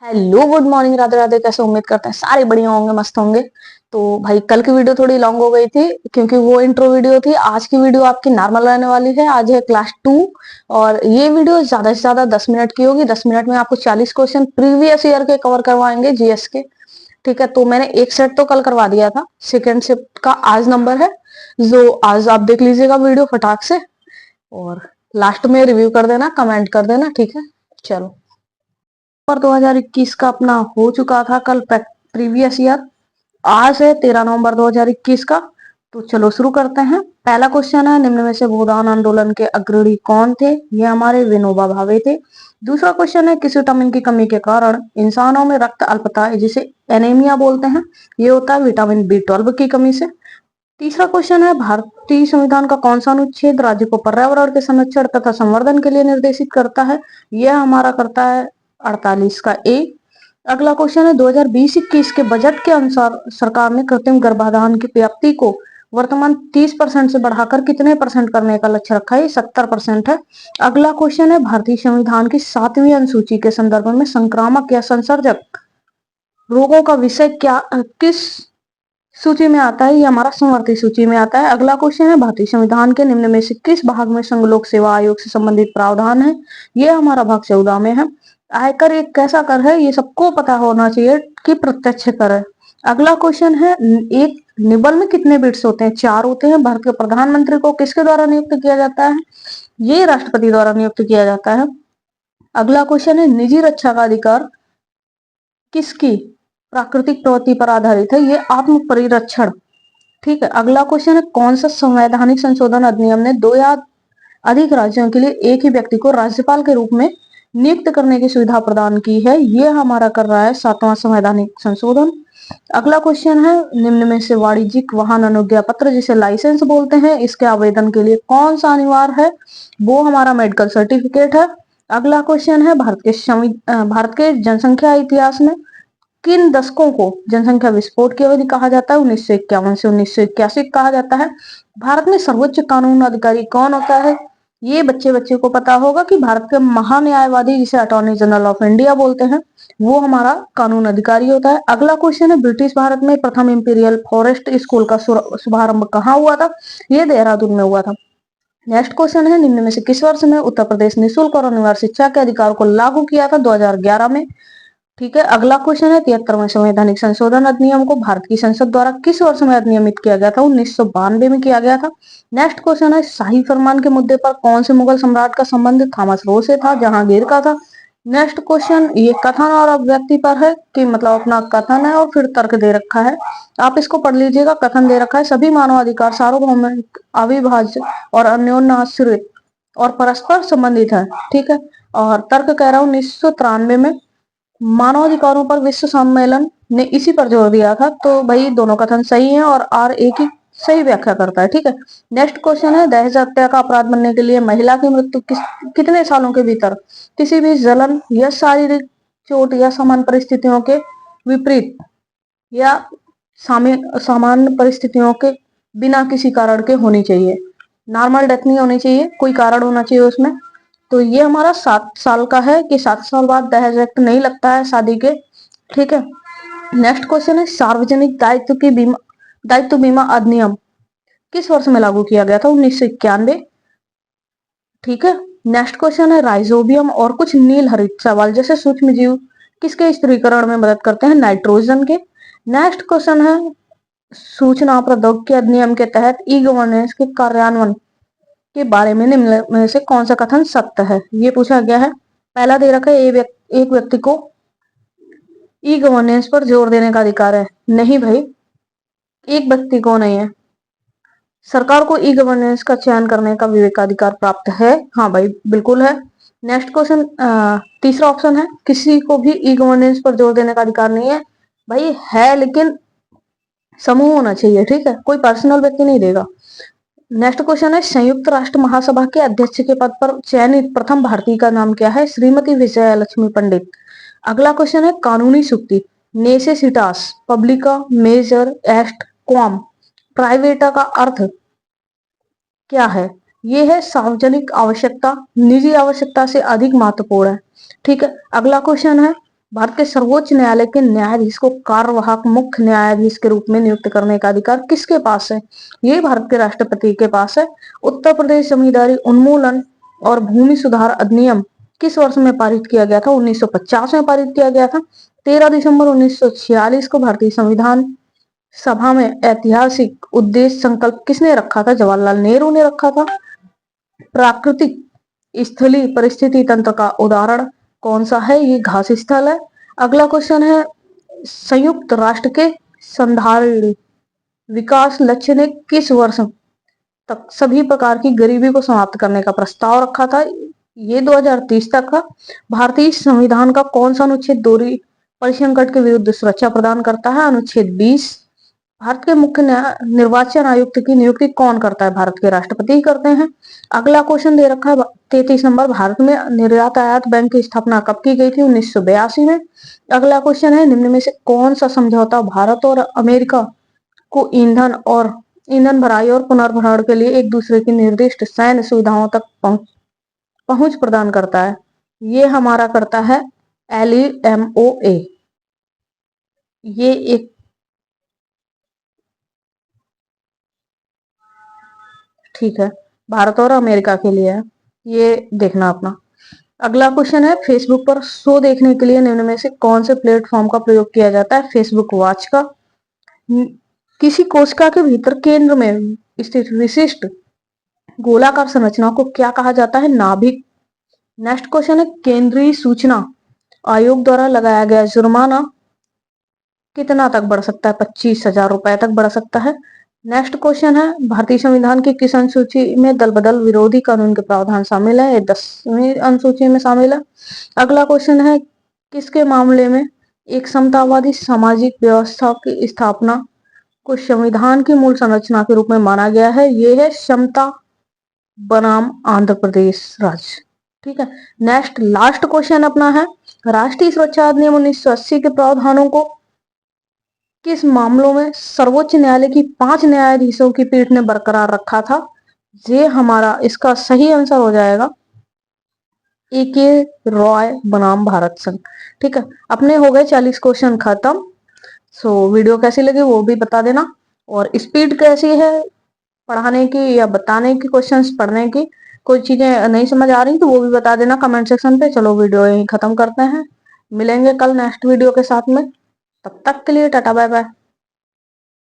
Hello good morning, Radhe Radhe. कैसे? उम्मीद करते हैं सारे बढ़िया होंगे, मस्त होंगे। तो भाई, कल की वीडियो थोड़ी लॉन्ग हो गई थी क्योंकि वो इंट्रो वीडियो थी। आज की वीडियो आपकी नॉर्मल रहने वाली है। आज है क्लास 2 और ये वीडियो ज्यादा से ज्यादा 10 मिनट की होगी। 10 मिनट में आपको 40 क्वेश्चन प्रीवियस ईयर के कवर करवाएंगे, जीएस के। ठीक है, तो मैंने एक सेट तो कल करवा दिया था, सेकेंड शिफ्ट का आज नंबर है, जो आज आप देख लीजिएगा वीडियो फटाक से। और लास्ट में रिव्यू कर देना, कमेंट कर देना, ठीक है। चलो, नवंबर 2021 का अपना हो चुका था कल प्रीवियस ईयर। आज है 13 नवंबर 2021 का। तो चलो शुरू करते हैं। पहला क्वेश्चन है, निम्न में से भूदान आंदोलन के अग्रणी कौन थे? ये हमारे विनोबा भावे थे। दूसरा क्वेश्चन है, किस विटामिन की कमी के कारण इंसानों में रक्त अल्पता है, जिसे एनीमिया बोलते हैं? ये होता है विटामिन B12 की कमी से। तीसरा क्वेश्चन है, भारतीय संविधान का कौन सा अनुच्छेद राज्य को पर्यावरण के संरक्षण तथा संवर्धन के लिए निर्देशित करता है? यह हमारा करता है 48 का ए। अगला क्वेश्चन है, 2020-21 के बजट के अनुसार सरकार ने कृत्रिम गर्भाधान की व्याप्ति को वर्तमान 30% से बढ़ाकर कितने परसेंट करने का लक्ष्य रखा है? 70% है। अगला क्वेश्चन है, भारतीय संविधान की 7वीं अनुसूची के संदर्भ में संक्रामक या संसर्जक रोगों का विषय क्या किस सूची में आता है? ये हमारा संवर्ती सूची में आता है। अगला क्वेश्चन है, भारतीय संविधान के निम्न में से किस भाग में संघ लोक सेवा आयोग से संबंधित प्रावधान है? ये हमारा भाग 14 में है। आयकर एक कैसा कर है? ये सबको पता होना चाहिए कि प्रत्यक्ष कर है। अगला क्वेश्चन है, एक निबल में कितने बिट्स होते हैं? 4 होते हैं। भारत के प्रधानमंत्री को किसके द्वारा नियुक्त किया जाता है? ये राष्ट्रपति द्वारा नियुक्त किया जाता है। अगला क्वेश्चन है, निजी रक्षा का अधिकार किसकी प्राकृतिक प्रवृत्ति पर आधारित है? ये आत्म परिरक्षण। ठीक है। अगला क्वेश्चन है, कौन सा संवैधानिक संशोधन अधिनियम ने 2 या अधिक राज्यों के लिए एक ही व्यक्ति को राज्यपाल के रूप में नियुक्त करने की सुविधा प्रदान की है? ये हमारा कर रहा है 7वां संवैधानिक संशोधन। अगला क्वेश्चन है, निम्न में से वाणिज्यिक वाहन अनुज्ञा पत्र, जिसे लाइसेंस बोलते हैं, इसके आवेदन के लिए कौन सा अनिवार्य है? वो हमारा मेडिकल सर्टिफिकेट है। अगला क्वेश्चन है, भारत के जनसंख्या इतिहास में किन दशकों को जनसंख्या विस्फोट की अवधि कहा जाता है? 1951 से 1981 कहा जाता है। भारत में सर्वोच्च कानून अधिकारी कौन होता है? ये बच्चे बच्चे को पता होगा कि भारत के महान्यायवादी, जिसे अटॉर्नी जनरल ऑफ इंडिया बोलते हैं, वो हमारा कानून अधिकारी होता है। अगला क्वेश्चन है, ब्रिटिश भारत में प्रथम इंपीरियल फॉरेस्ट स्कूल का शुभारंभ कहाँ हुआ था? ये देहरादून में हुआ था। नेक्स्ट क्वेश्चन है, निम्न में से किस वर्ष में उत्तर प्रदेश निःशुल्क और अनिवार्य शिक्षा के अधिकार को लागू किया था? 2011 में। ठीक है। अगला क्वेश्चन है, 73वें संवैधानिक संशोधन अधिनियम को भारत की संसद द्वारा किस वर्ष में अधिनियमित किया गया था? 1992 में किया गया था। नेक्स्ट क्वेश्चन है, शाही फरमान के मुद्दे पर कौन से मुगल सम्राट का संबंध थॉमस रो से था? जहांगीर का था। नेक्स्ट क्वेश्चन, ये कथन और अभिव्यक्ति पर है कि मतलब अपना कथन है और फिर तर्क दे रखा है। आप इसको पढ़ लीजिएगा। कथन दे रखा है, सभी मानव अधिकार सार्वभौमिक, अविभाज्य और अन्योन्याश्रित और परस्पर संबंधित है। ठीक है। और तर्क कह रहा हूँ 1993 में मानवाधिकारों पर विश्व सम्मेलन ने इसी पर जोर दिया था। तो भाई दोनों कथन सही हैं और आर एक ही सही व्याख्या करता है। ठीक है। नेक्स्ट क्वेश्चन है, दहेज हत्या का अपराध बनने के लिए महिला की मृत्यु कितने सालों के भीतर किसी भी जलन या शारीरिक चोट या समान परिस्थितियों के विपरीत या सामान्य परिस्थितियों के बिना किसी कारण के होनी चाहिए? नॉर्मल डेथ नहीं होनी चाहिए, कोई कारण होना चाहिए उसमें। तो ये हमारा 7 साल का है कि 7 साल बाद दहेज एक्ट नहीं लगता है शादी के। ठीक है। नेक्स्ट क्वेश्चन है, सार्वजनिक दायित्व बीमा अधिनियम किस वर्ष में लागू किया गया था? 1991। ठीक है। नेक्स्ट क्वेश्चन है, राइजोबियम और कुछ नील हरित शैवाल जैसे सूक्ष्म जीव किसके स्थिरीकरण में मदद करते हैं? नाइट्रोजन के। नेक्स्ट क्वेश्चन है, सूचना प्रौद्योगिकी अधिनियम के तहत ई गवर्नेंस के कार्यान्वयन के बारे में निम्न में से कौन सा कथन सत्य है? ये पूछा गया है। पहला दे रखा है, एक व्यक्ति को ई गवर्नेंस पर जोर देने का अधिकार है। नहीं भाई, एक व्यक्ति को नहीं है, सरकार को ई गवर्नेंस का चयन करने का विवेकाधिकार प्राप्त है। हाँ भाई, बिल्कुल है। नेक्स्ट क्वेश्चन, तीसरा ऑप्शन है, किसी को भी ई गवर्नेंस पर जोर देने का अधिकार नहीं है। भाई है, लेकिन समूह होना चाहिए। ठीक है, कोई पर्सनल व्यक्ति नहीं देगा। नेक्स्ट क्वेश्चन है, संयुक्त राष्ट्र महासभा के अध्यक्ष के पद पर चयनित प्रथम भारतीय का नाम क्या है? श्रीमती विजया लक्ष्मी पंडित। अगला क्वेश्चन है, कानूनी सुक्ति नेसेसिटास पब्लिका मेजर एस्ट क्वाम प्राइवेटा का अर्थ क्या है? ये है सार्वजनिक आवश्यकता, निजी आवश्यकता से अधिक महत्वपूर्ण है। ठीक है। अगला क्वेश्चन है, भारत के सर्वोच्च न्यायालय के न्यायाधीश को कार्यवाहक मुख्य न्यायाधीश के रूप में नियुक्त करने का अधिकार किसके पास है? ये भारत के राष्ट्रपति के पास है। उत्तर प्रदेश जमींदारी उन्मूलन और भूमि सुधार अधिनियम किस वर्ष में पारित किया गया था? 1950 में पारित किया गया था। 13 दिसंबर 1946 को भारतीय संविधान सभा में ऐतिहासिक उद्देश्य संकल्प किसने रखा था? जवाहरलाल नेहरू ने रखा था। प्राकृतिक स्थलीय परिस्थिति तंत्र का उदाहरण कौन सा है? ये घास स्थल है। अगला क्वेश्चन है, संयुक्त राष्ट्र के संधारण विकास लक्ष्य ने किस वर्ष तक सभी प्रकार की गरीबी को समाप्त करने का प्रस्ताव रखा था? ये 2030 तक था। भारतीय संविधान का कौन सा अनुच्छेद दोहरी परिसंकट के विरुद्ध सुरक्षा प्रदान करता है? अनुच्छेद 20। भारत के मुख्य निर्वाचन आयुक्त की नियुक्ति कौन करता है? भारत के राष्ट्रपति ही करते हैं। अगला क्वेश्चन दे रखा है 33 नंबर, भारत में निर्यात आयात बैंक की स्थापना कब की गई थी? 1982 में। अगला क्वेश्चन है, निम्न में से कौन सा समझौता भारत और अमेरिका को ईंधन भराई और पुनर्भरण के लिए एक दूसरे की निर्दिष्ट सैन्य सुविधाओं तक पहुंच प्रदान करता है? ये हमारा करता है LEMOA। ये एक ठीक है, भारत और अमेरिका के लिए है, ये देखना अपना। अगला क्वेश्चन है, फेसबुक पर शो देखने के लिए निम्न में से कौन से प्लेटफॉर्म का प्रयोग किया जाता है? फेसबुक वॉच का। किसी कोशिका के भीतर केंद्र में स्थित विशिष्ट गोलाकार संरचना को क्या कहा जाता है? नाभिक। नेक्स्ट क्वेश्चन है, केंद्रीय सूचना आयोग द्वारा लगाया गया जुर्माना कितना तक बढ़ सकता है? 25,000 रुपए तक बढ़ सकता है। नेक्स्ट क्वेश्चन है, भारतीय संविधान की किस अनुसूची में दल बदल विरोधी कानून के प्रावधान शामिल है? 10वीं अनुसूची में शामिल है। अगला क्वेश्चन है, किसके मामले में एक समतावादी सामाजिक व्यवस्था की स्थापना को संविधान की मूल संरचना के रूप में माना गया है? ये है समता बनाम आंध्र प्रदेश राज्य। ठीक है। नेक्स्ट लास्ट क्वेश्चन अपना है, राष्ट्रीय सुरक्षा अधिनियम 1980 के प्रावधानों को किस मामलों में सर्वोच्च न्यायालय की 5 न्यायाधीशों की पीठ ने बरकरार रखा था? ये हमारा इसका सही आंसर हो जाएगा AK रॉय बनाम भारत संघ। ठीक है, अपने हो गए 40 क्वेश्चन खत्म। सो वीडियो कैसी लगी वो भी बता देना, और स्पीड कैसी है पढ़ाने की या बताने की, क्वेश्चंस पढ़ने की, कोई चीजें नहीं समझ आ रही तो वो भी बता देना कमेंट सेक्शन पे। चलो वीडियो यहीं खत्म करते हैं, मिलेंगे कल नेक्स्ट वीडियो के साथ में। तब तक के लिए टाटा बाय बाय।